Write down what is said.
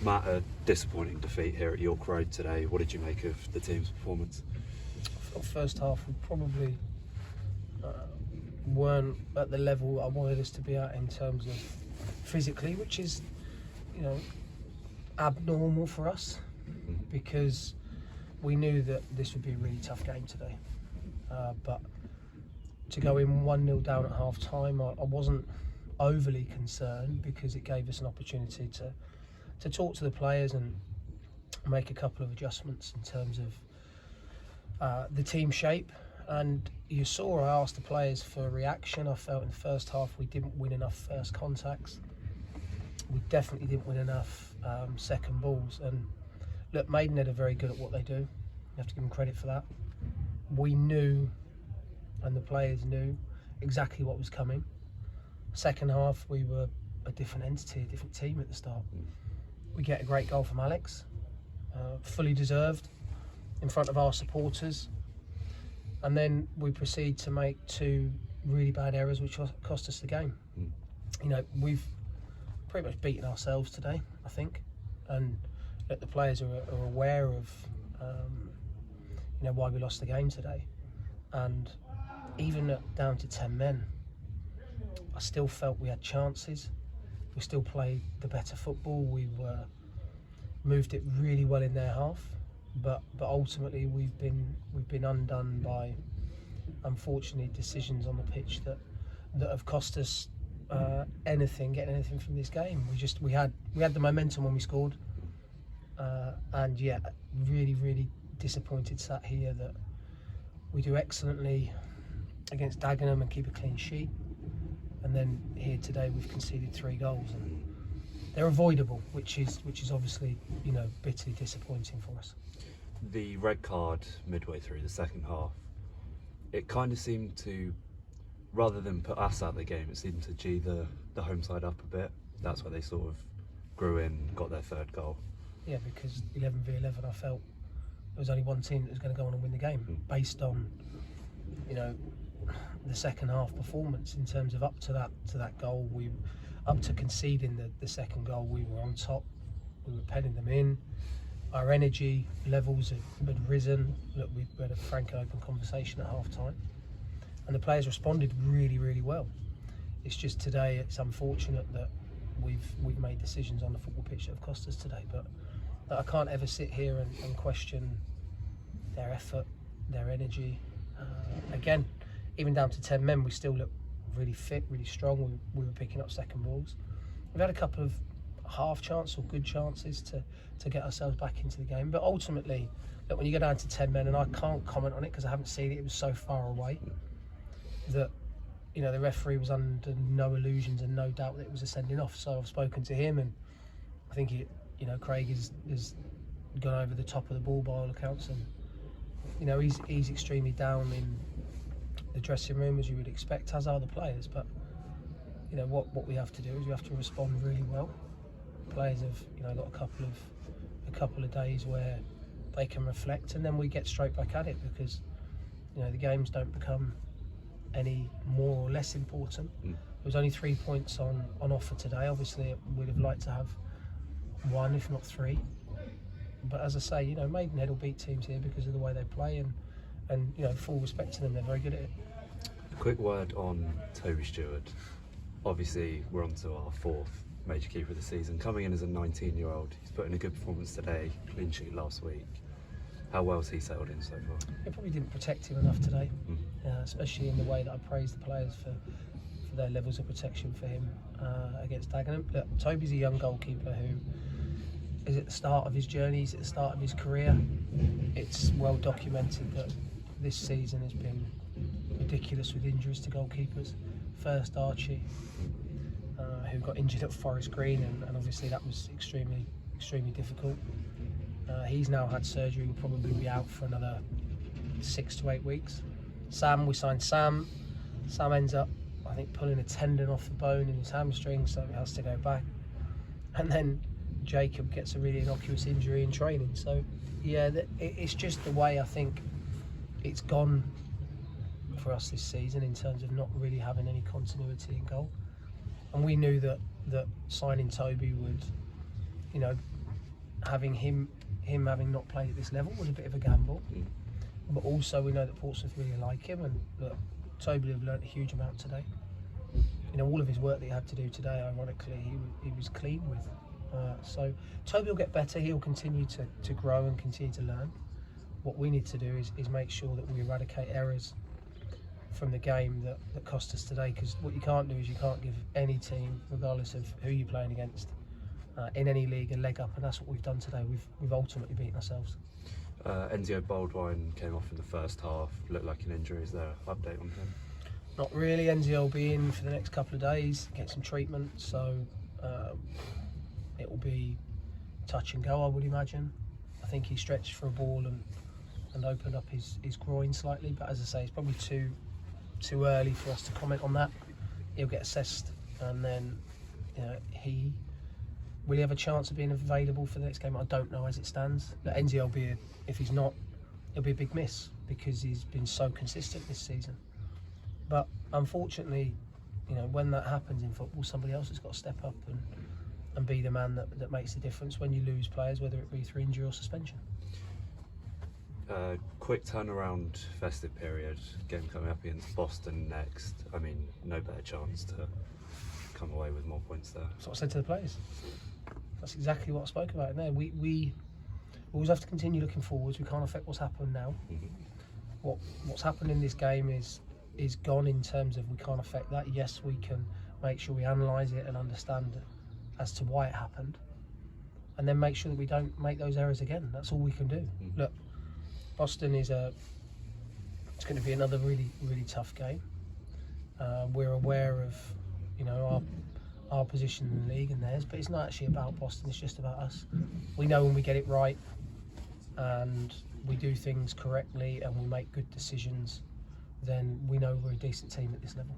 Matt, a disappointing defeat here at York Road today. What did you make of the team's performance? First half, we probably weren't at the level I wanted us to be at in terms of physically, which is, abnormal for us, because we knew that this would be a really tough game today. But to go in 1-0 down at half time, I wasn't overly concerned, because it gave us an opportunity to talk to the players and make a couple of adjustments in terms of the team shape. And you saw, I asked the players for a reaction. I felt in the first half we didn't win enough first contacts. We definitely didn't win enough second balls. And look, Maidenhead are very good at what they do. You have to give them credit for that. We knew, and the players knew, exactly what was coming. Second half, we were a different entity, a different team at the start. We get a great goal from Alex, fully deserved, in front of our supporters. And then we proceed to make two really bad errors, which cost us the game. We've pretty much beaten ourselves today, I think, and that the players are aware of why we lost the game today. And even down to 10 men, I still felt we had chances. We still played the better football. We moved it really well in their half, but ultimately we've been undone by, unfortunately, decisions on the pitch that have cost us getting anything from this game. We had the momentum when we scored, and yeah, really disappointed sat here that we do excellently against Dagenham and keep a clean sheet, and then here today we've conceded 3 goals, and they're avoidable, which is obviously bitterly disappointing for us. The red card midway through the second half, it kind of seemed to, rather than put us out of the game, it seemed to G the home side up a bit. That's where they sort of grew in, got their 3rd goal. Yeah, because 11v11, I felt there was only one team that was going to go on and win the game, based on the second half performance. In terms of up to that goal, up to conceding the second goal, we were on top. We were penning them in. Our energy levels had risen. Look, we had a frank and open conversation at half time, and the players responded really well. It's just today, it's unfortunate that we've made decisions on the football pitch that have cost us today, but I can't ever sit here and question their effort, their energy. Again, even down to 10 men, we still look really fit, really strong. We were picking up second balls. We've had a couple of half chance or good chances to get ourselves back into the game, but ultimately, look, when you go down to 10 men, and I can't comment on it because I haven't seen it, it was so far away that the referee was under no illusions and no doubt that it was a sending off. So I've spoken to him, and I think Craig has gone over the top of the ball by all accounts, and he's extremely down in the dressing room, as you would expect, as are the players. But what we have to do is we have to respond really well. Players have got a couple of days where they can reflect, and then we get straight back at it, because the games don't become any more or less important. There was only 3 points on offer today. Obviously, we'd have liked to have 1, if not 3. But as I say, Maidenhead will beat teams here because of the way they play, and full respect to them, they're very good at it. A quick word on Toby Stewart. Obviously, we're on to our 4th major keeper of the season. Coming in as a 19-year-old, he's put in a good performance today, clean sheet last week. How well has he settled in so far? It probably didn't protect him enough today, especially in the way that I praised the players for their levels of protection for him against Dagenham. Look, Toby's a young goalkeeper who is at the start of his journey, he's at the start of his career. It's well documented that this season has been ridiculous with injuries to goalkeepers. First Archie, who got injured at Forest Green, and obviously that was extremely difficult. He's now had surgery, will probably be out for another 6 to 8 weeks. We signed Sam. Sam ends up, I think, pulling a tendon off the bone in his hamstring, so he has to go back. And then Jacob gets a really innocuous injury in training. So yeah, it's just the way I think it's gone for us this season, in terms of not really having any continuity in goal. And we knew that signing Toby would, having him having not played at this level was a bit of a gamble. But also we know that Portsmouth really like him, and look, Toby have learnt a huge amount today. You know, all of his work that he had to do today, ironically, he was clean with. So Toby will get better. He'll continue to grow and continue to learn. What we need to do is make sure that we eradicate errors from the game that cost us today, because what you can't do is you can't give any team, regardless of who you're playing against, in any league, a leg up, and that's what we've done today. We've ultimately beaten ourselves. Enzio Baldwin came off in the first half, looked like an injury. Is there an update on him? Not really. Enzio will be in for the next couple of days, get some treatment, so it will be touch and go, I would imagine. I think he stretched for a ball and opened up his groin slightly, but as I say, it's probably too early for us to comment on that. He'll get assessed, and then will he have a chance of being available for the next game? I don't know as it stands. But Enzio will be, if he's not, it'll be a big miss because he's been so consistent this season. But unfortunately, when that happens in football, somebody else has got to step up and be the man that makes the difference when you lose players, whether it be through injury or suspension. Quick turnaround festive period, game coming up against Boston next. I mean, no better chance to come away with more points there. That's what I said to the players. That's exactly what I spoke about in there. We always have to continue looking forwards. We can't affect what's happened now. What's happened in this game is gone in terms of we can't affect that. Yes, we can make sure we analyse it and understand as to why it happened, and then make sure that we don't make those errors again. That's all we can do. Look, Boston it's going to be another really, really tough game. We're aware of our position in the league and theirs, but it's not actually about Boston, it's just about us. We know when we get it right and we do things correctly and we make good decisions, then we know we're a decent team at this level.